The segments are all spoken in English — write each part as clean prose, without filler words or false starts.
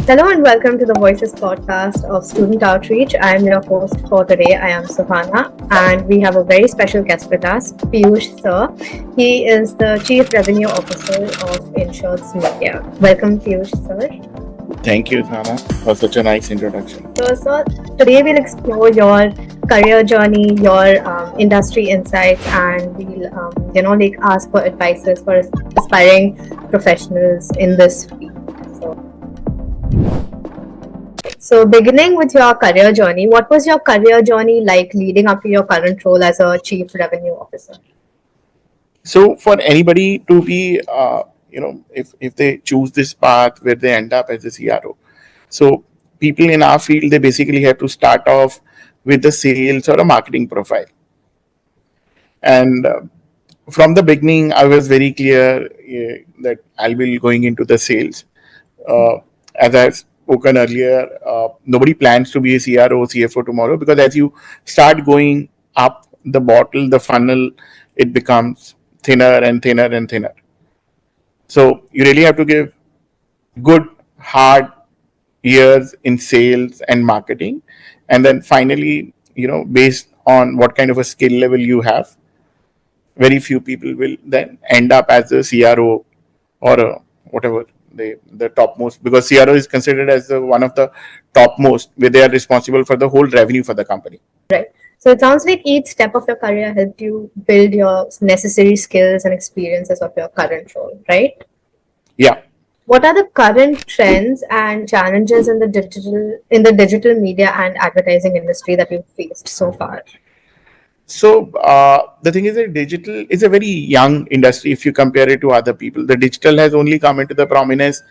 Hello and welcome to the Voices podcast of Student Outreach. I am your host for today. I am Suhana, and we have a very special guest with us, Piyush Sir. He is the Chief Revenue Officer of Inshorts Media. Welcome, Piyush Sir. Thank you, Thana, for such a nice introduction. So, sir, today we'll explore your career journey, your industry insights, and we'll, ask for advices for aspiring professionals in this field. So beginning with your career journey, what was your career journey like leading up to your current role as a Chief Revenue Officer? So for anybody to be, if they choose this path where they end up as a CRO, so people in our field, they basically have to start off with the sales or a marketing profile. And from the beginning, I was very clear that I'll be going into the sales. As I've spoken earlier, nobody plans to be a CRO or CFO tomorrow, because as you start going up the bottle, the funnel, it becomes thinner and thinner and thinner. So you really have to give good, hard years in sales and marketing. And then finally, based on what kind of a skill level you have, very few people will then end up as a CRO or whatever the topmost, because CRO is considered as one of the topmost, where they are responsible for the whole revenue for the company. Right. So it sounds like each step of your career helped you build your necessary skills and experiences of your current role, right? Yeah. What are the current trends and challenges in the digital media and advertising industry that you've faced so far? So the thing is that digital is a very young industry if you compare it to other people. The digital has only come into the prominence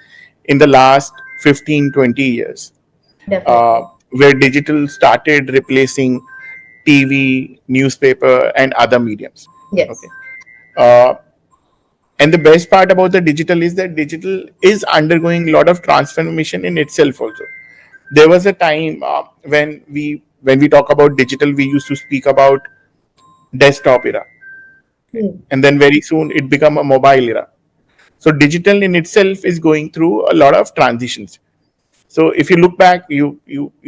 in the last 15, 20 years, where digital started replacing TV, newspaper, and other mediums. Yes. Okay. And the best part about the digital is that digital is undergoing a lot of transformation in itself also. There was a time when we talk about digital, we used to speak about desktop era. And then very soon it became a mobile era. So digital in itself is going through a lot of transitions. So if you look back, you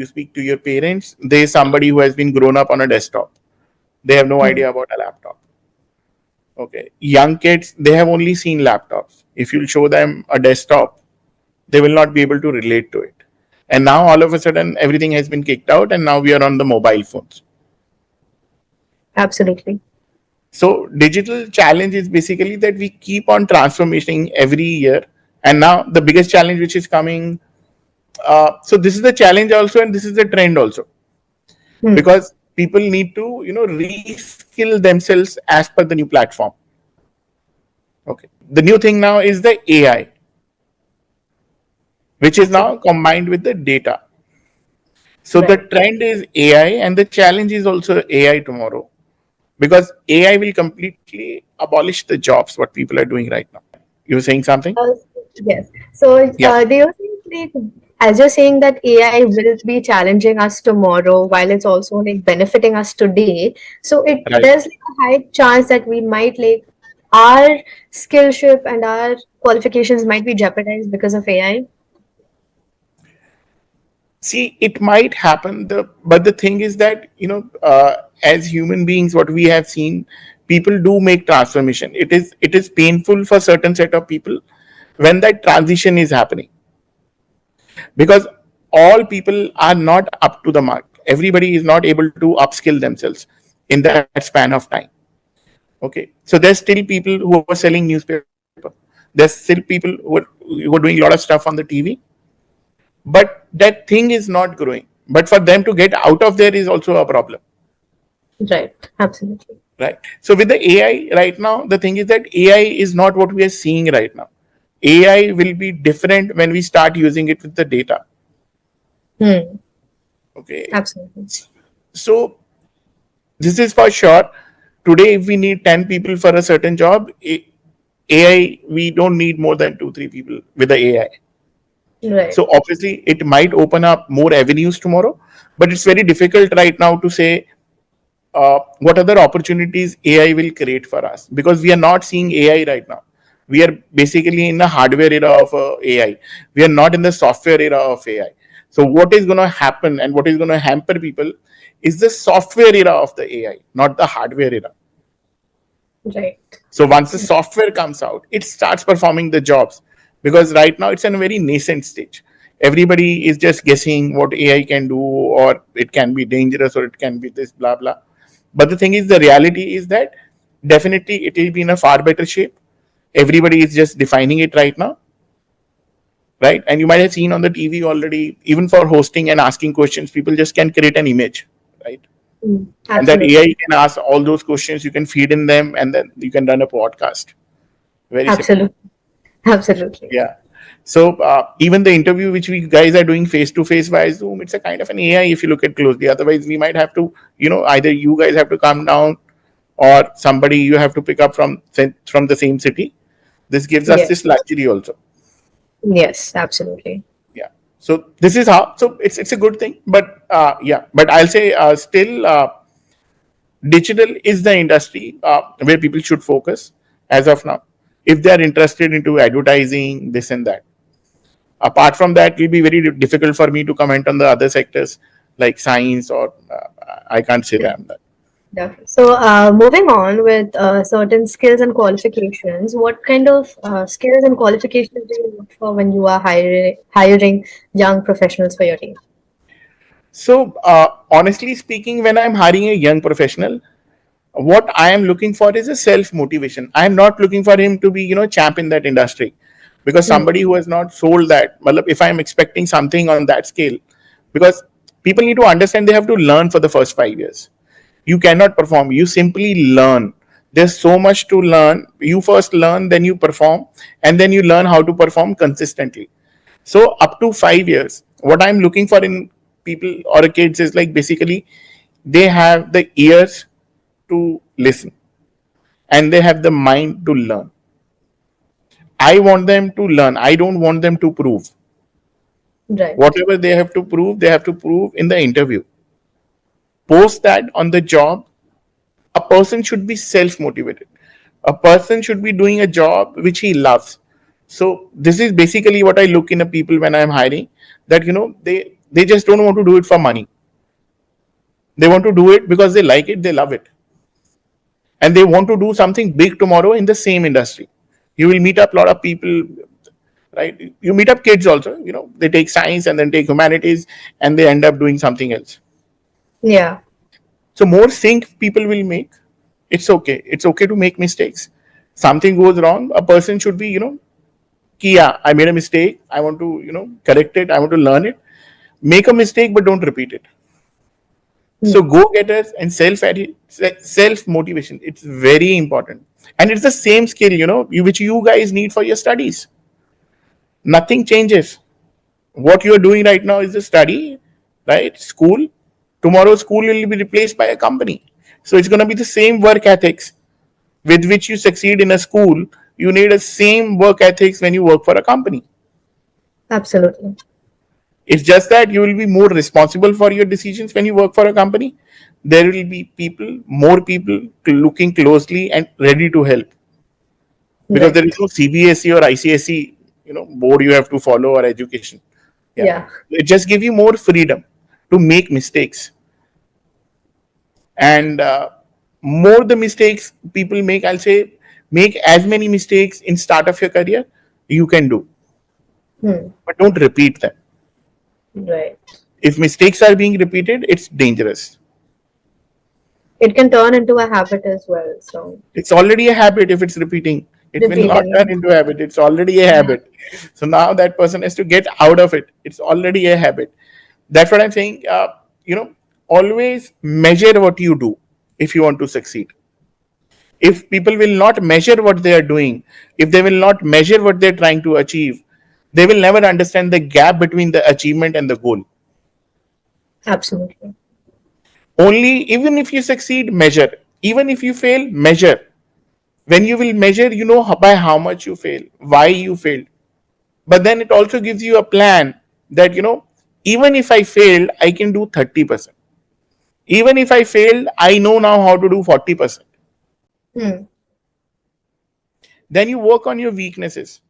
speak to your parents, there's somebody who has been grown up on a desktop. They have no idea about a laptop. Okay. Young kids, they have only seen laptops. If you show them a desktop, they will not be able to relate to it. And now all of a sudden everything has been kicked out, and now we are on the mobile phones. Absolutely. So digital challenge is basically that we keep on transforming every year. And now the biggest challenge which is coming, so this is the challenge also, and this is the trend also. Because people need to, reskill themselves as per the new platform. Okay. The new thing now is the AI, which is now combined with the data. So the trend is AI, and the challenge is also AI tomorrow. Because AI will completely abolish the jobs, what people are doing right now. You were saying something? Yes. So do you think, as you're saying that AI will be challenging us tomorrow while it's also benefiting us today, so there's a high chance that we might our skillship and our qualifications might be jeopardized because of AI? See, it might happen, but the thing is that, as human beings, what we have seen, people do make transformation. It is painful for certain set of people when that transition is happening, because all people are not up to the mark. Everybody is not able to upskill themselves in that span of time. Okay, so there's still people who are selling newspaper. There's still people who are doing a lot of stuff on the TV. But that thing is not growing. But for them to get out of there is also a problem. Right. Absolutely. Right. So with the AI right now, the thing is that AI is not what we are seeing right now. AI will be different when we start using it with the data. Okay. Absolutely. So this is for sure. Today, if we need 10 people for a certain job, AI, we don't need more than 2-3 people with the AI. Right. So obviously it might open up more avenues tomorrow, but it's very difficult right now to say what other opportunities AI will create for us, because we are not seeing AI right now. We are basically in the hardware era of AI. We are not in the software era of AI. So what is going to happen and what is going to hamper people is the software era of the AI, not the hardware era. Right. So once the software comes out, it starts performing the jobs, because right now it's in a very nascent stage. Everybody is just guessing what AI can do, or it can be dangerous, or it can be this, blah, blah. But the thing is, the reality is that definitely it will be in a far better shape. Everybody is just defining it right now, right? And you might have seen on the TV already, even for hosting and asking questions, people just can create an image, right? And that Absolutely. AI can ask all those questions, you can feed in them, and then you can run a podcast. Very simple. Absolutely. Absolutely. Yeah. So even the interview which we guys are doing face to face via Zoom, it's a kind of an AI if you look at closely. Otherwise, we might have to, either you guys have to come down, or somebody you have to pick up from the same city. This gives us Yes. this luxury also. Yes, absolutely. Yeah. So this is how. So it's a good thing, but yeah. But I'll say still, digital is the industry where people should focus as of now, if they are interested into advertising, this and that. Apart from that, it will be very difficult for me to comment on the other sectors like science, or I can't say that. Definitely. So, moving on with certain skills and qualifications, what kind of skills and qualifications do you look for when you are hiring young professionals for your team? So, honestly speaking, when I'm hiring a young professional, what I am looking for is a self motivation. I am not looking for him to be, champ in that industry, because Hmm. somebody who has not sold that, if I am expecting something on that scale, because people need to understand they have to learn for the first 5 years. You cannot perform, you simply learn. There's so much to learn. You first learn, then you perform, and then you learn how to perform consistently. So up to 5 years, what I'm looking for in people or kids is like basically they have the ears to listen and they have the mind to learn. I want them to learn. I don't want them to prove. Right. Whatever they have to prove in the interview. Post that on the job, a person should be self motivated. A person should be doing a job which he loves. So this is basically what I look in a people when I'm hiring, that they just don't want to do it for money. They want to do it because they like it, they love it, and they want to do something big tomorrow in the same industry. You will meet up a lot of people, right? You meet up kids also, they take science and then take humanities and they end up doing something else. Yeah. So more sync people will make. It's okay. It's okay to make mistakes. Something goes wrong, a person should be, Kia, I made a mistake. I want to, correct it. I want to learn it. Make a mistake, but don't repeat it. So Hmm. go getters and self motivation. It's very important, and it's the same skill, which you guys need for your studies. Nothing changes. What you are doing right now is the study, right? School. Tomorrow, school will be replaced by a company. So it's going to be the same work ethics with which you succeed in a school. You need the same work ethics when you work for a company. Absolutely. It's just that you will be more responsible for your decisions when you work for a company. There will be more people looking closely and ready to help, because there is Right. no CBSE or ICSE, board you have to follow, or education. Yeah, Yeah. it just gives you more freedom to make mistakes, and more the mistakes people make, I'll say, make as many mistakes in start of your career you can do, Hmm. but don't repeat them. Right. If mistakes are being repeated, it's dangerous. It can turn into a habit as well. So, It's already a habit. If it's repeating, it will not turn repeating. into a habit. It's already a Yeah. habit. So now that person has to get out of it. It's already a habit. That's what I'm saying. Always measure what you do if you want to succeed. If people will not measure what they are doing, if they will not measure what they're trying to achieve, they will never understand the gap between the achievement and the goal. Absolutely. Only even if you succeed, measure. Even if you fail, measure. When you will measure, you know by how much you fail, why you failed. But then it also gives you a plan that, even if I failed, I can do 30%. Even if I failed, I know now how to do 40%. Hmm. Then you work on your weaknesses.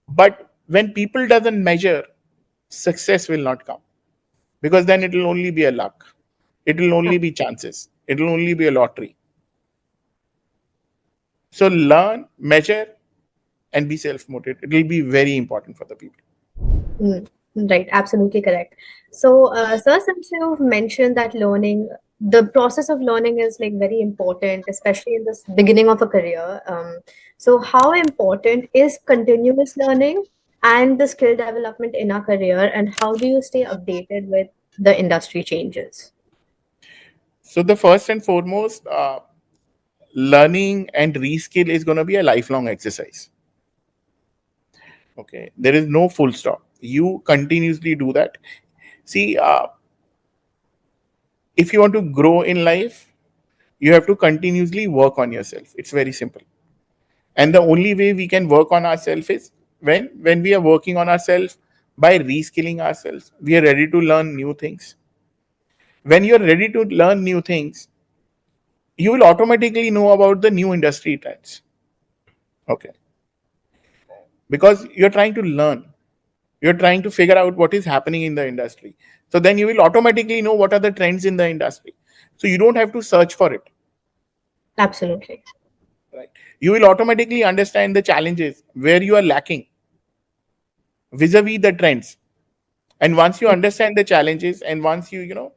But when people doesn't measure, success will not come, because then it will only be a luck. It will only be chances. It will only be a lottery. So learn, measure, and be self-motivated. It will be very important for the people. Mm, right, absolutely correct. So, sir, since you've mentioned that learning, the process of learning is like very important, especially in this beginning of a career. So, how important is continuous learning and the skill development in our career, and how do you stay updated with the industry changes? So the first and foremost, learning and reskill is going to be a lifelong exercise. Okay, there is no full stop. You continuously do that. See, if you want to grow in life, you have to continuously work on yourself. It's very simple. And the only way we can work on ourselves is when we are working on ourselves by reskilling ourselves. We are ready to learn new things. When you are ready to learn new things, you will automatically know about the new industry trends. Okay, because you're trying to learn, you're trying to figure out what is happening in the industry. So then you will automatically know what are the trends in the industry. So you don't have to search for it. Absolutely. Right, you will automatically understand the challenges where you are lacking vis-a-vis the trends. And once you understand the challenges, and once you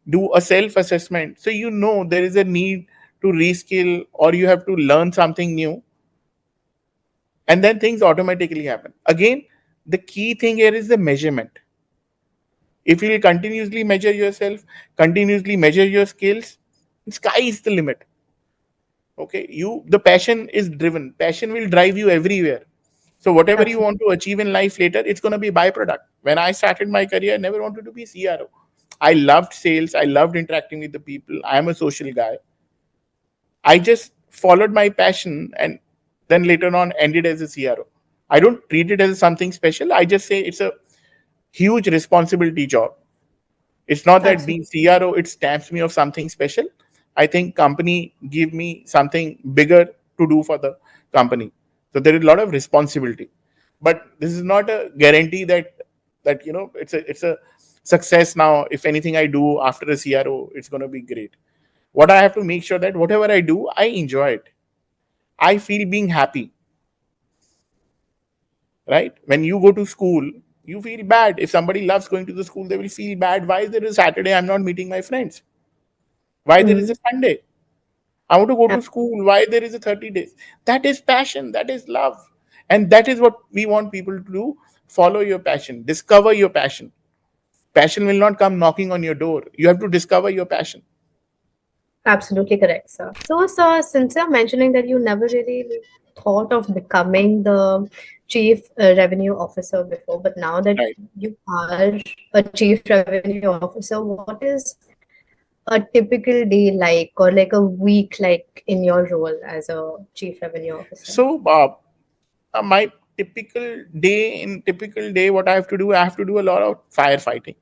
do a self assessment, so there is a need to reskill or you have to learn something new, and then things automatically happen. Again, the key thing here is the measurement. If you will continuously measure yourself, continuously measure your skills, sky is the limit. Okay, the passion is driven. Passion will drive you everywhere. So whatever you Absolutely. want to achieve in life later, it's going to be byproduct. When I started my career, I never wanted to be CRO. I loved sales. I loved interacting with the people. I am a social guy. I just followed my passion and then later on ended as a CRO. I don't treat it as something special. I just say it's a huge responsibility job. It's not that being Absolutely. CRO, it stamps me of something special. I think company give me something bigger to do for the company. So there is a lot of responsibility. But this is not a guarantee that it's a success now. If anything I do after a CRO, it's gonna be great. What I have to make sure that whatever I do, I enjoy it. I feel being happy. Right? When you go to school, you feel bad. If somebody loves going to the school, they will feel bad. Why is there a Saturday I'm not meeting my friends? Why there is Mm, a Sunday? I want to go to ab- school. Why there is a 30 days? That is passion. That is love. And that is what we want people to do. Follow your passion. Discover your passion. Passion will not come knocking on your door. You have to discover your passion. Absolutely correct, sir. So, sir, since you're mentioning that you never really thought of becoming the chief revenue officer before, but now that Right. you are a chief revenue officer, what is a typical day like, or like a week like in your role as a chief revenue officer? So my typical day, what I have to do, I have to do a lot of firefighting.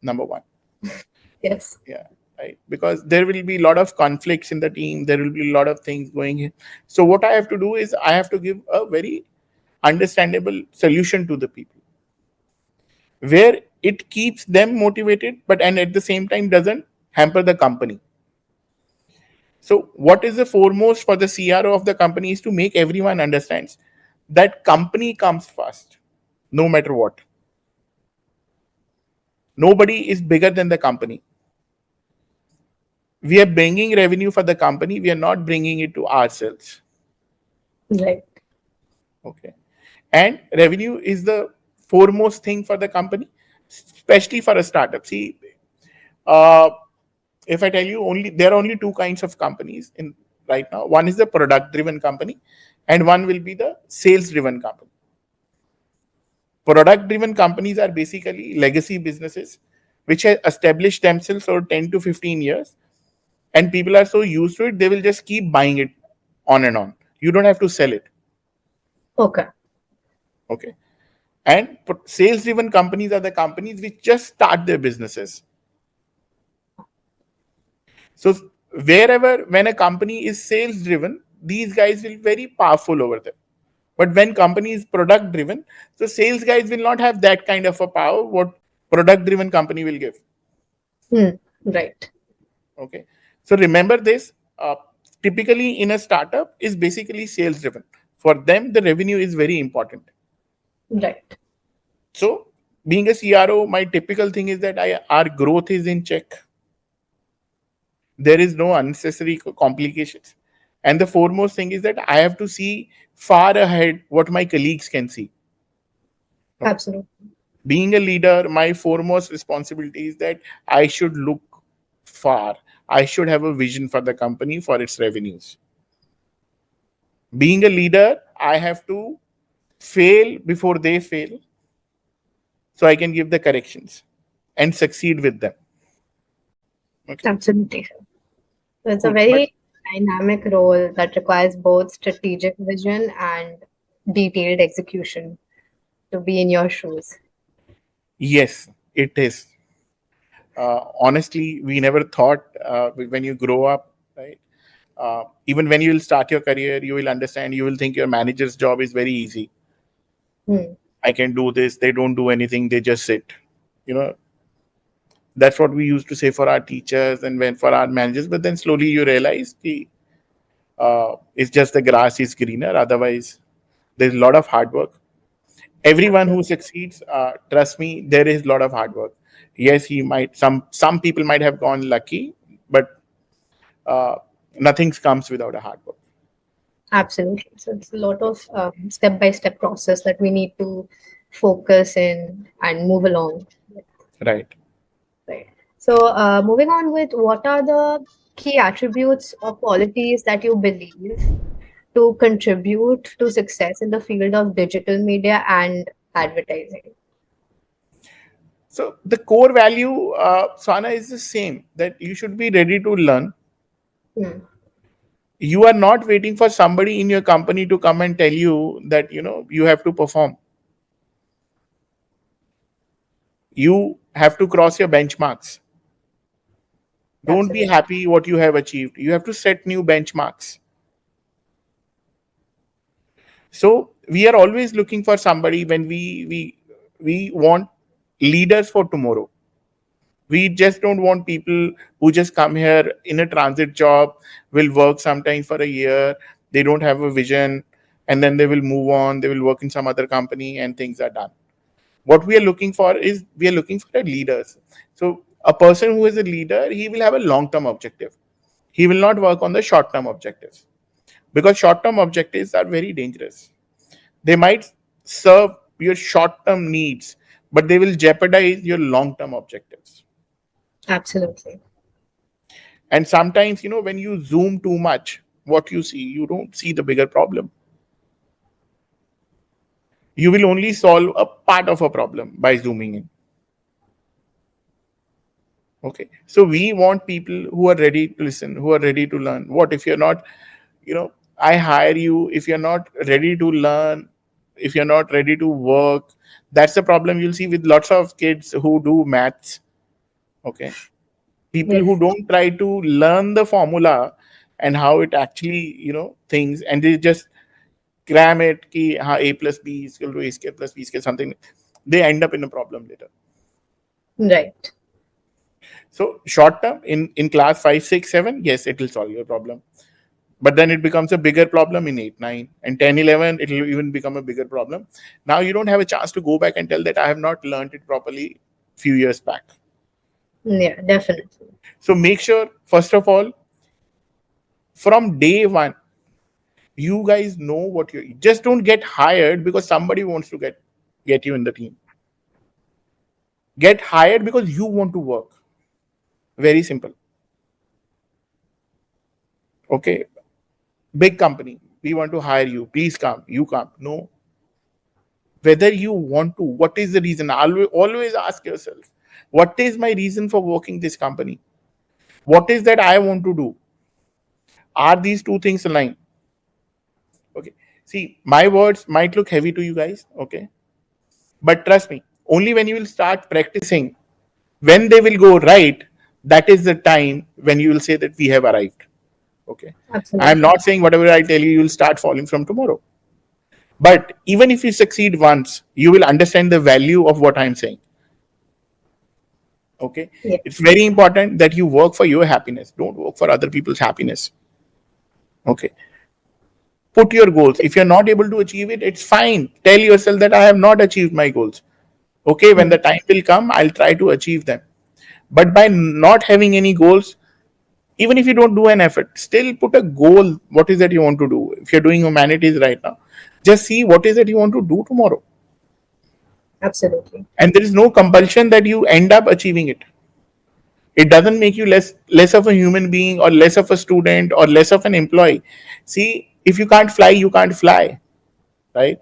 Number one. Yes, Yeah, right, because there will be a lot of conflicts in the team, there will be a lot of things going in. So what I have to do is I have to give a very understandable solution to the people, where it keeps them motivated but and at the same time doesn't hamper the company. So what is the foremost for the CRO of the company is to make everyone understands that company comes first, no matter what. Nobody is bigger than the company. We are bringing revenue for the company, we are not bringing it to ourselves. right. Okay. And revenue is the foremost thing for the company, especially for a startup. See, uh, if I tell you, only there are only two kinds of companies in right now. One is the product driven company, and one will be the sales driven company. Product driven companies are basically legacy businesses which have established themselves for 10 to 15 years, and people are so used to it, they will just keep buying it on and on. You don't have to sell it. Okay. Okay. And sales driven companies are the companies which just start their businesses. So wherever when a company is sales driven, these guys will be very powerful over there. But when company is product driven, so sales guys will not have that kind of a power what product driven company will give. Right. Okay. So remember this. Typically in a startup is basically sales driven. For them, the revenue is very important. Right. So being a CRO, my typical thing is that our growth is in check. There is no unnecessary complications. And the foremost thing is that I have to see far ahead what my colleagues can see. Okay. Absolutely. Being a leader, my foremost responsibility is that I should look far. I should have a vision for the company, for its revenues. Being a leader, I have to fail before they fail so I can give the corrections and succeed with them. Okay. Absolutely. So it's a Cool. But very dynamic role that requires both strategic vision and detailed execution to be in your shoes. yes, it is. Honestly, we never thought when you grow up, right? Even when you will start your career, you will understand, you will think your manager's job is very easy. I can do this. They don't do anything. They just sit. You know, that's what we used to say for our teachers and when for our managers. But then slowly you realize it's just the grass is greener. Otherwise, there's a lot of hard work. Everyone who Absolutely. succeeds, trust me, there is a lot of hard work. Yes, he might. Some people might have gone lucky, but uh, nothing comes without a hard work. Absolutely. So it's a lot of step-by-step process that we need to focus in and move along. Right. Right. So moving on with what are the key attributes or qualities that you believe to contribute to success in the field of digital media and advertising? So the core value, Sana, is the same that you should be ready to learn. Hmm. You are not waiting for somebody in your company to come and tell you that you have to perform. You have to cross your benchmarks. Don't be Absolutely. happy what you have achieved. You have to set new benchmarks. So we are always looking for somebody when we want leaders for tomorrow. We just don't want people who just come here in a transit job, will work sometime for a year, they don't have a vision, and then they will move on, they will work in some other company and things are done. What we are looking for is we are looking for a leaders. So a person who is a leader, he will have a long term objective. He will not work on the short term objectives because short term objectives are very dangerous. They might serve your short term needs, but they will jeopardize your long term objectives. Absolutely. And sometimes, when you zoom too much, what you see, you don't see the bigger problem. You will only solve a part of a problem by zooming in. Okay. So we want people who are ready to listen, who are ready to learn. What if you're not, I hire you, if you're not ready to learn, if you're not ready to work, that's the problem you'll see with lots of kids who do maths. Okay. People who Yes. don't try to learn the formula and how it actually, things, and they just cram it ki a plus b is equal to a square plus b square something, they end up in a problem later. Right. So short term in class 5, 6, 7, yes, it will solve your problem, but then it becomes a bigger problem in 8, 9 and 10, 11. It will even become a bigger problem. Now you don't have a chance to go back and tell that I have not learned it properly few years back. Yeah, definitely. So make sure, first of all, from day one, you guys know what you just don't get hired because somebody wants to get you in the team. Get hired because you want to work. Very simple. Okay. Big company, we want to hire you, please come, you come. No. Whether you want to, what is the reason? Always ask yourself, what is my reason for working this company? What is that I want to do? Are these two things aligned? Okay. See, my words might look heavy to you guys. Okay. But trust me, only when you will start practicing, when they will go right, that is the time when you will say that we have arrived. Okay. I'm Absolutely. not saying whatever I tell you, you'll start falling from tomorrow. But even if you succeed once, you will understand the value of what I'm saying. Okay. Yeah. It's very important that you work for your happiness. Don't work for other people's happiness. Okay. Put your goals. If you're not able to achieve it, it's fine. Tell yourself that I have not achieved my goals. Okay. When the Mm. time will come, I'll try to achieve them. But by not having any goals, even if you don't do an effort, still put a goal. What is that you want to do? If you're doing humanities right now, just see what is that you want to do tomorrow. Absolutely. And there is no compulsion that you end up achieving it. It doesn't make you less of a human being or less of a student or less of an employee. See, if you can't fly, you can't fly, right?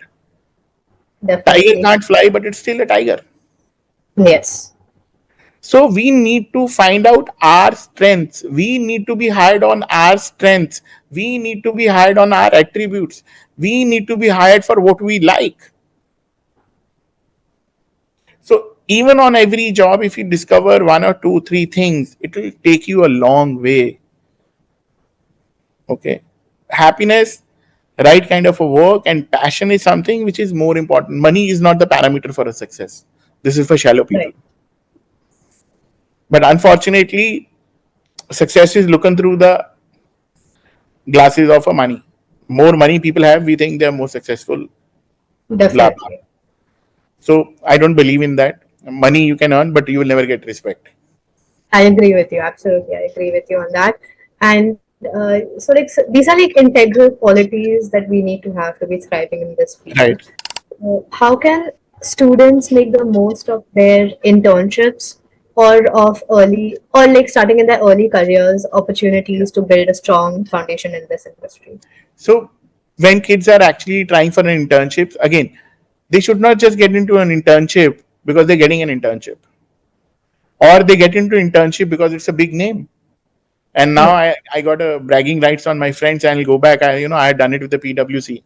Tiger Definitely. can't fly, but it's still a tiger. Yes. So we need to find out our strengths. We need to be hired on our strengths. We need to be hired on our attributes. We need to be hired for what we like. So even on every job, if you discover one or two, three things, it will take you a long way. Okay. Happiness, right kind of a work, and passion is something which is more important. Money is not the parameter for a success. This is for shallow people. Right. But unfortunately, success is looking through the glasses of a money. More money people have, we think they are more successful. Blah blah. Definitely. So I don't believe in that. Money you can earn, but you will never get respect. I agree with you. Absolutely. I agree with you on that. And these are like integral qualities that we need to have to be thriving in this field. Right. How can students make the most of their internships or of early or like starting in their early careers Yeah. opportunities to build a strong foundation in this industry? So when kids are actually trying for an internship, again, they should not just get into an internship because they're getting an internship, or they get into internship because it's a big name. And now Hmm. I got a bragging rights on my friends, and I'll go back. I had done it with the PwC.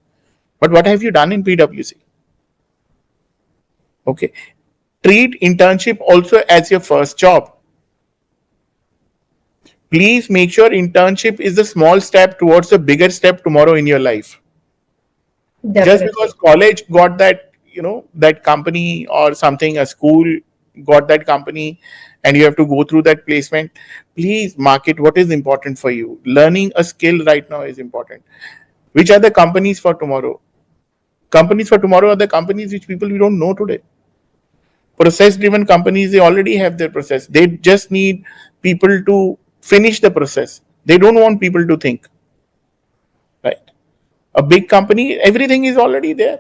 But what have you done in PwC? Okay. Treat internship also as your first job. Please make sure internship is a small step towards a bigger step tomorrow in your life. Just because Definitely. college got that, that company or something, a school got that company, and you have to go through that placement, please market what is important for you. Learning a skill right now is important. Which are the companies for tomorrow? Companies for tomorrow are the companies which people we don't know today. Process driven companies, they already have their process. They just need people to finish the process. They don't want people to think, right? A big company, everything is already there.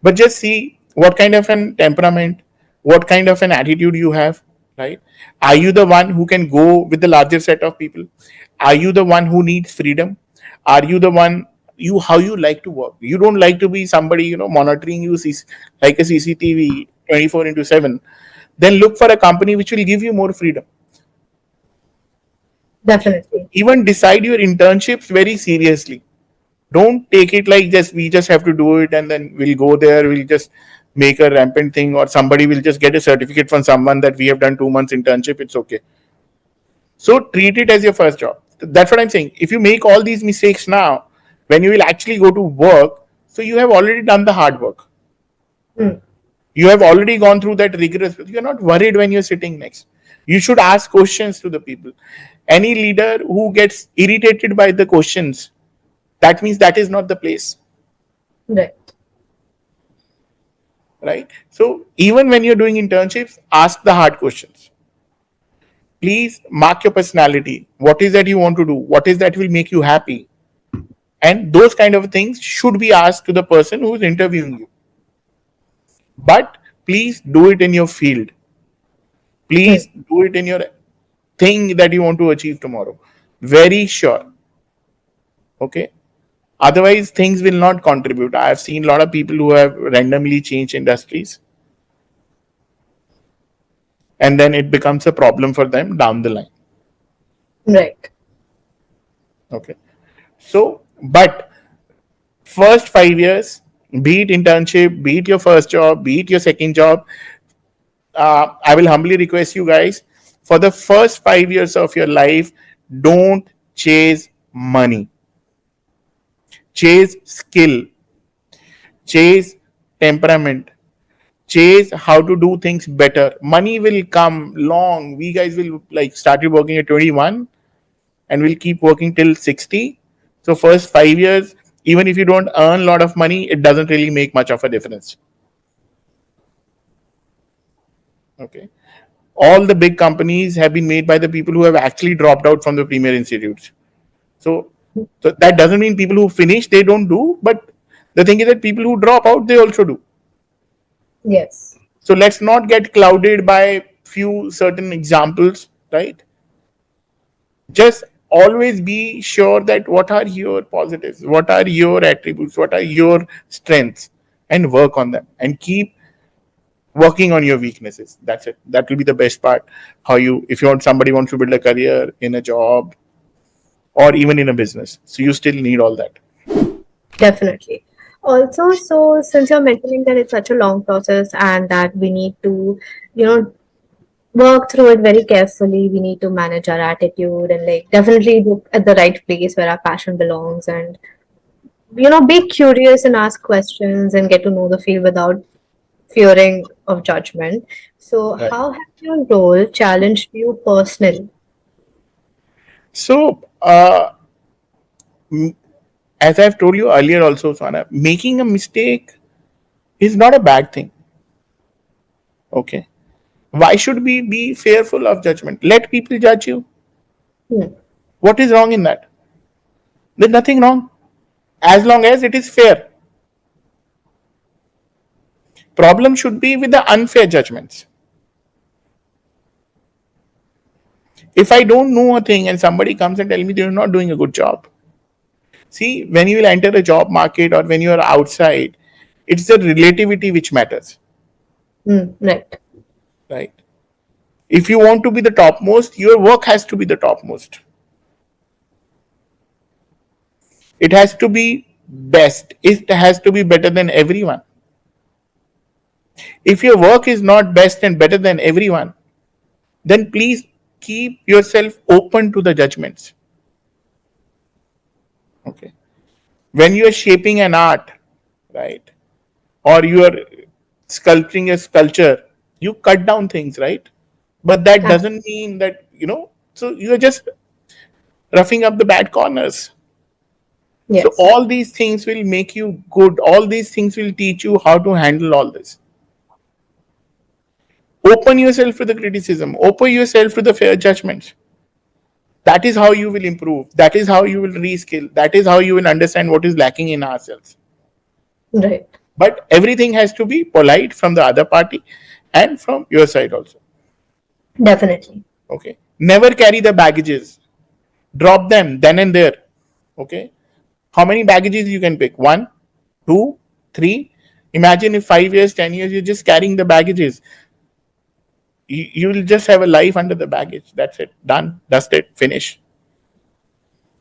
But just see what kind of an temperament, what kind of an attitude you have, right? Are you the one who can go with the larger set of people? Are you the one who needs freedom? Are you the one, you how you like to work? You don't like to be somebody monitoring you like a CCTV 24 into 7. Then look for a company which will give you more freedom. Definitely. Even decide your internships very seriously. Don't take it like just we just have to do it and then we'll go there, we'll just make a rampant thing, or somebody will just get a certificate from someone that we have done 2 months internship, it's okay. So treat it as your first job. That's what I'm saying. If you make all these mistakes now, when you will actually go to work, so you have already done the hard work. Hmm. You have already gone through that rigorous. You're not worried when you're sitting next. You should ask questions to the people. Any leader who gets irritated by the questions, that means that is not the place, Right. right? So even when you're doing internships, ask the hard questions. Please mark your personality. What is that you want to do? What is that will make you happy? And those kind of things should be asked to the person who is interviewing you. But please do it in your field. Hmm. Please do it in your thing that you want to achieve tomorrow. Very sure. Okay. Otherwise, things will not contribute. I have seen a lot of people who have randomly changed industries, and then it becomes a problem for them down the line. Right. Okay. So, but first 5 years, be it internship, be it your first job, be it your second job, I will humbly request you guys, for the first 5 years of your life, don't chase money, chase skill, chase temperament, chase how to do things better. Money will come long. We guys will like started working at 21 and we'll keep working till 60. So first 5 years, even if you don't earn a lot of money, it doesn't really make much of a difference. Okay. All the big companies have been made by the people who have actually dropped out from the premier institutes. So that doesn't mean people who finish, they don't do, but the thing is that people who drop out, they also do. Yes. So let's not get clouded by few certain examples, right? Just always be sure that what are your positives, what are your attributes, what are your strengths, and work on them and keep working on your weaknesses. That's it. That will be the best part. How you, if you want, somebody wants to build a career in a job or even in a business, so you still need all that. Definitely. Also, so since you're mentioning that it's such a long process and that we need to, you know, work through it very carefully, we need to manage our attitude and like definitely look at the right place where our passion belongs and, be curious and ask questions and get to know the field without fearing of judgment. So, Right. how has your role challenged you personally? So, as I've told you earlier, also, Sana, making a mistake is not a bad thing. Okay. Why should we be fearful of judgment? Let people judge you. Hmm. What is wrong in that? There's nothing wrong as long as it is fair. Problem should be with the unfair judgments. If I don't know a thing and somebody comes and tell me they're not doing a good job, see, when you will enter a job market or when you are outside, it's the relativity which matters, Right. right? If you want to be the topmost, your work has to be the topmost. It has to be best. It has to be better than everyone. If your work is not best and better than everyone, then please keep yourself open to the judgments. Okay. When you are shaping an art, right, or you are sculpting a sculpture, you cut down things, right? But that Ab- doesn't mean that, so you're just roughing up the bad corners. So Yes. all these things will make you good. All these things will teach you how to handle all this. Open yourself to the criticism. Open yourself to the fair judgments. That is how you will improve. That is how you will reskill. That is how you will understand what is lacking in ourselves. Right. But everything has to be polite from the other party and from your side also. Definitely. Okay. Never carry the baggages. Drop them then and there. Okay. How many baggages you can pick? 1, 2, 3. Imagine if 5 years, 10 years, you're just carrying the baggages. You will just have a life under the baggage. That's it. Done. Dusted. Finish.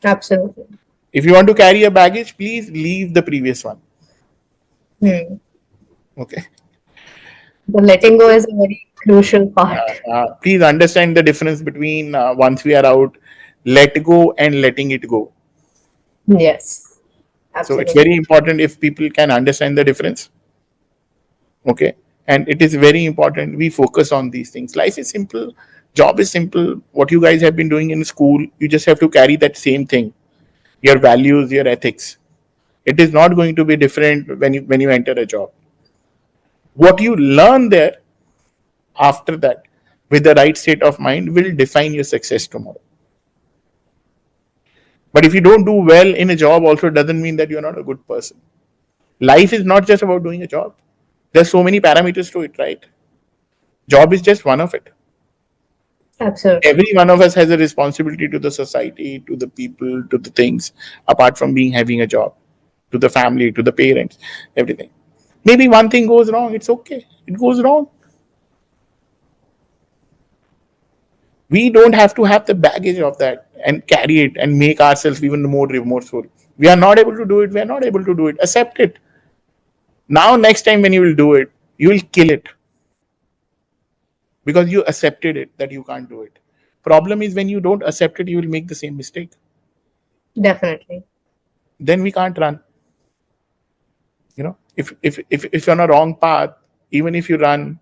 Absolutely. If you want to carry a baggage, please leave the previous one. Hmm. Okay. The letting go is a very crucial part. Please understand the difference between once we are out, let go and letting it go. Yes. So it's Absolutely. very important if people can understand the difference. Okay. And it is very important we focus on these things. Life is simple, job is simple. What you guys have been doing in school, you just have to carry that same thing, your values, your ethics. It is not going to be different when you enter a job. What you learn there after that with the right state of mind will define your success tomorrow. But if you don't do well in a job, also doesn't mean that you're not a good person. Life is not just about doing a job. There's so many parameters to it, right? Job is just one of it. Absolutely. Every one of us has a responsibility to the society, to the people, to the things, apart from being having a job, to the family, to the parents, everything. Maybe one thing goes wrong, it's okay. It goes wrong. We don't have to have the baggage of that and carry it and make ourselves even more remorseful. We are not able to do it, we are not able to do it. Accept it. Now, next time when you will do it, you will kill it because you accepted it that you can't do it. Problem is when you don't accept it, you will make the same mistake. Definitely. then we can't run. If you're on a wrong path, even if you run,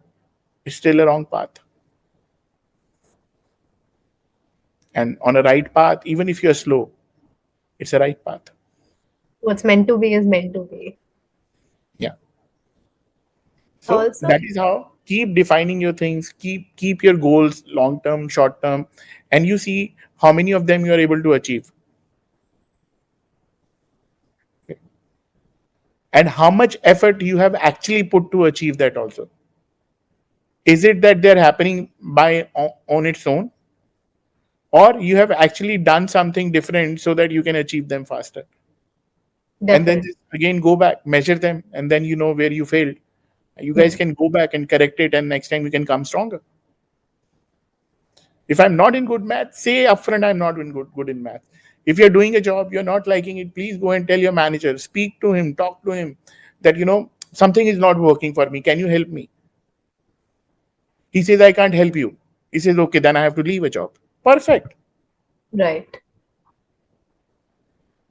it's still a wrong path. And on a right path, even if you're slow, it's a right path. What's meant to be is meant to be. Yeah. So Also, that is how keep defining your things, keep your goals long term, short term, and you see how many of them you are able to achieve. Okay. And how much effort you have actually put to achieve that also. Is it that they're happening by on its own, or you have actually done something different so that you can achieve them faster? And then definitely. just again go back, measure them, and then you know where you failed. You guys Mhm. can go back and correct it, and next time you can come stronger. If I'm not in good math, say upfront I'm not in good in math. If you're doing a job, you're not liking it, please go and tell your manager, speak to him, talk to him that something is not working for me. Can you help me? He says I can't help you. He says okay, then I have to leave a job. Perfect. Right.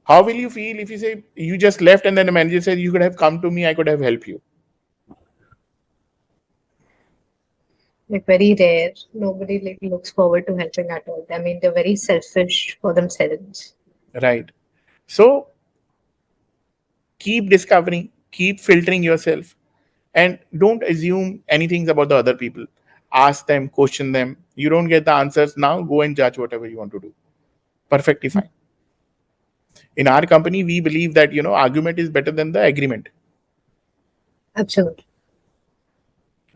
How will you feel if you say you just left and then the manager says you could have come to me, I could have helped you? Like very rare. Nobody like looks forward to helping at all. I mean, they're very selfish for themselves. Right. So keep discovering, keep filtering yourself, and don't assume anything about the other people. Ask them, question them. You don't get the answers now, go and judge whatever you want to do. Perfectly fine. In our company, we believe that argument is better than the agreement. Absolutely.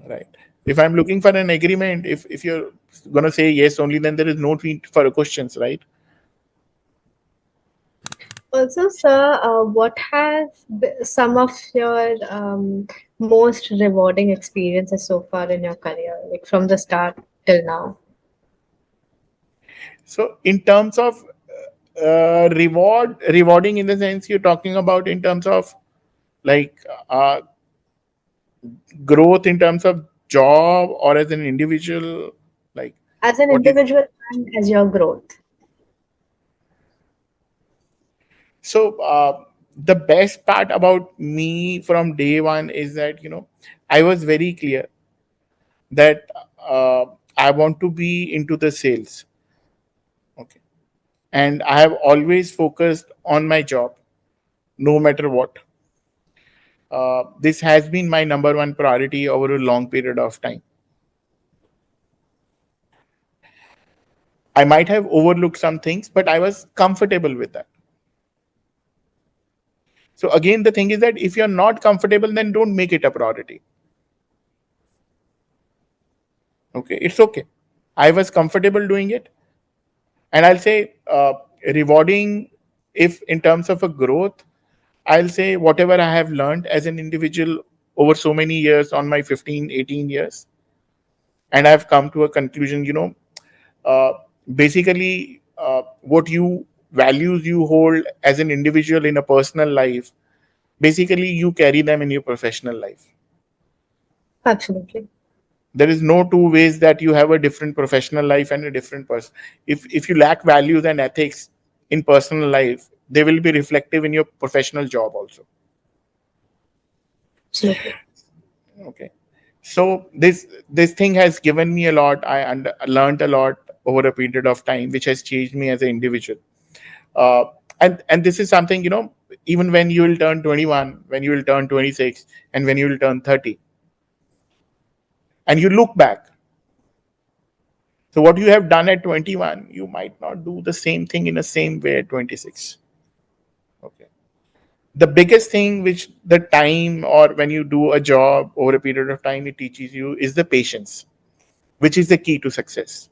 Right. If I'm looking for an agreement, if you're gonna say yes only, then there is no need for questions, right? Also, sir, what have some of your most rewarding experiences so far in your career, like from the start till now? So in terms of rewarding in the sense you're talking about in terms of like growth in terms of job or as an individual, like As an what is individual and as your growth. so the best part about me from day one is that I was very clear that I want to be into the sales. Okay. And I have always focused on my job no matter what. This has been my number one priority over a long period of time. I might have overlooked some things, but I was comfortable with that. So again, the thing is that if you're not comfortable, then don't make it a priority. Okay, it's okay. I was comfortable doing it, and I'll say rewarding. If in terms of a growth, I'll say whatever I have learned as an individual over so many years on my 15, 18 years, and I've come to a conclusion. Uh, Basically, what you values you hold as an individual in a personal life, basically you carry them in your professional life. Absolutely. There is no two ways that you have a different professional life and a different person. If you lack values and ethics in personal life, they will be reflective in your professional job also. Absolutely. Okay. So this thing has given me a lot. Learned a lot over a period of time, which has changed me as an individual. uh, and this is something, even when you will turn 21, when you will turn 26, and when you will turn 30, and you look back, so what you have done at 21, you might not do the same thing in the same way at 26. Okay. The biggest thing which the time, or when you do a job over a period of time, it teaches you is the patience, which is the key to success.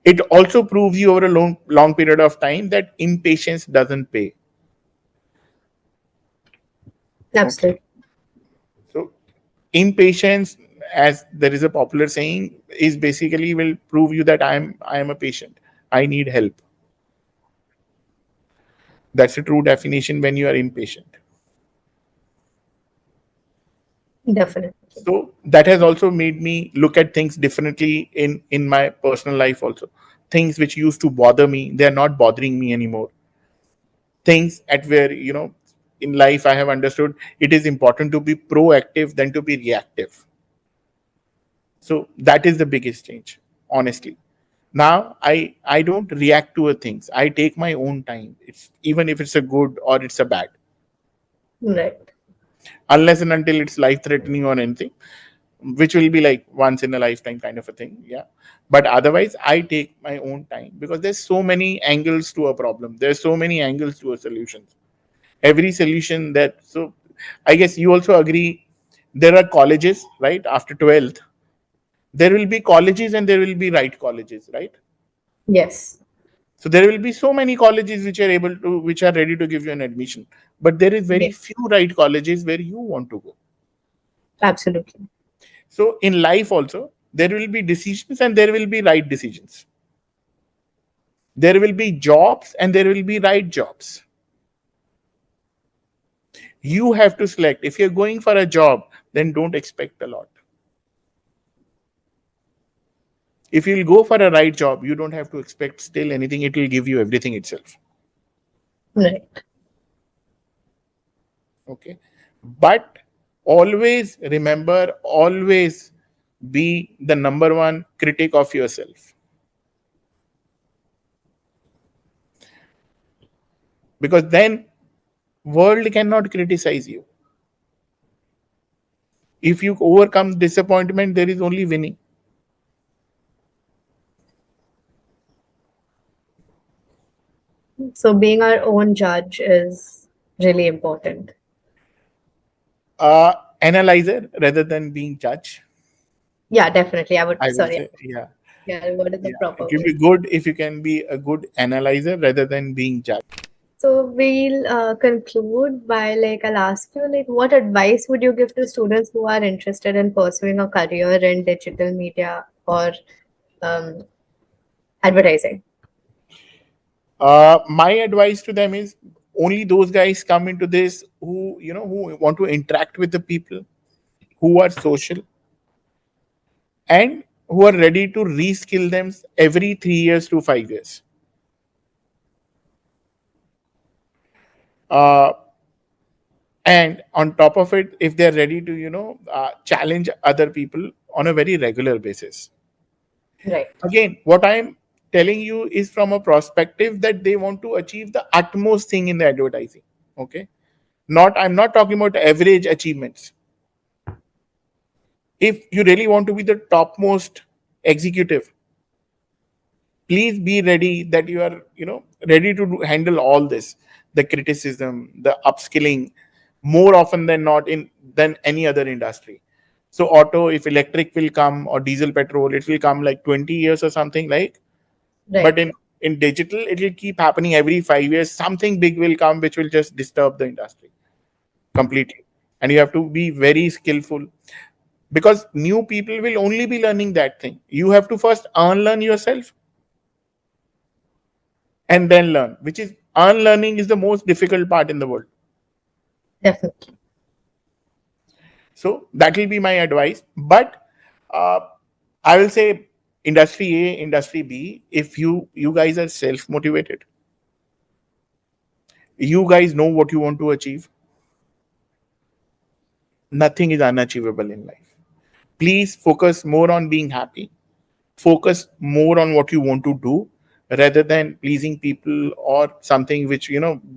It also proves you over a long period of time that impatience doesn't pay. Okay. Absolutely. So impatience, as there is a popular saying, is basically will prove you that I am a patient. I need help. That's a true definition when you are impatient. Definitely. So that has also made me look at things differently in my personal life also. things which used to bother me, they are not bothering me anymore. Things at where, in life I have understood it is important to be proactive than to be reactive. So that is the biggest change, honestly. Now I don't react to a things. I take my own time. It's even if it's a good or it's a bad, Right. unless and until it's life threatening or anything, which will be like once in a lifetime kind of a thing. Yeah. But otherwise, I take my own time because there's so many angles to a problem. There's so many angles to a solution. Every solution that, so I guess you also agree, there are colleges, right? After 12th, there will be colleges and there will be right colleges, right? Yes. So there will be so many colleges which are ready to give you an admission, but there is very Yes. few right colleges where you want to go. Absolutely. So in life also, there will be decisions and there will be right decisions. There will be jobs and there will be right jobs. You have to select. If you're going for a job, then don't expect a lot. If you'll go for a right job, you don't have to expect still anything. It will give you everything itself. Right. Okay. But always remember, always be the number one critic of yourself. Because then world cannot criticize you. If you overcome disappointment, there is only winning. So being our own judge is really important. Analyzer rather than being judge, Yeah, definitely. I would, I will sorry. say. Yeah. Yeah, what is the Yeah. proper It will word? be good if you can be a good analyzer rather than being judge. So we'll conclude by I'll ask you what advice would you give to students who are interested in pursuing a career in digital media or um, advertising? My advice to them is only those guys come into this who want to interact with the people, who are social, and who are ready to reskill them every 3 years to 5 years. Uh, and on top of it, if they're ready to challenge other people on a very regular basis. Right. Again, what I'm telling you is from a perspective that they want to achieve the utmost thing in the advertising. Okay. I'm not talking about average achievements. If you really want to be the topmost executive, please be ready that you are ready to handle all this, the criticism, the upskilling, more often than not in than any other industry. So auto, if electric will come, or diesel petrol, it will come like 20 years or something like. But Right. in digital, it will keep happening every 5 years. Something big will come which will just disturb the industry completely, and you have to be very skillful, because new people will only be learning that thing. You have to first unlearn yourself and then learn, which is unlearning is the most difficult part in the world. Definitely. So that will be my advice. But uh, I will say industry A, industry B, if you guys are self motivated, you guys know what you want to achieve, nothing is unachievable in life. Please focus more on being happy, focus more on what you want to do rather than pleasing people or something which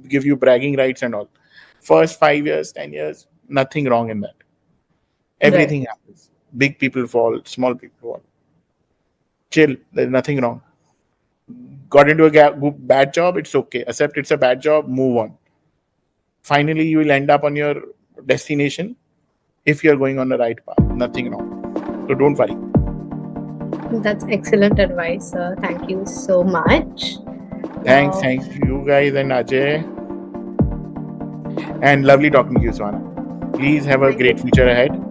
give you bragging rights and all. First 5 years, 10 years, nothing wrong in that. Right. Everything happens. Big people fall, small people fall. Chill, there's nothing wrong. Got into a bad job, it's okay. Accept it's a bad job, move on. Finally you will end up on your destination if you're going on the right path. Nothing wrong. So don't worry. That's excellent advice, sir. Thank you so much. Thanks to you guys and Ajay. And lovely talking to you, Swana. Please have a Thank you. great future ahead.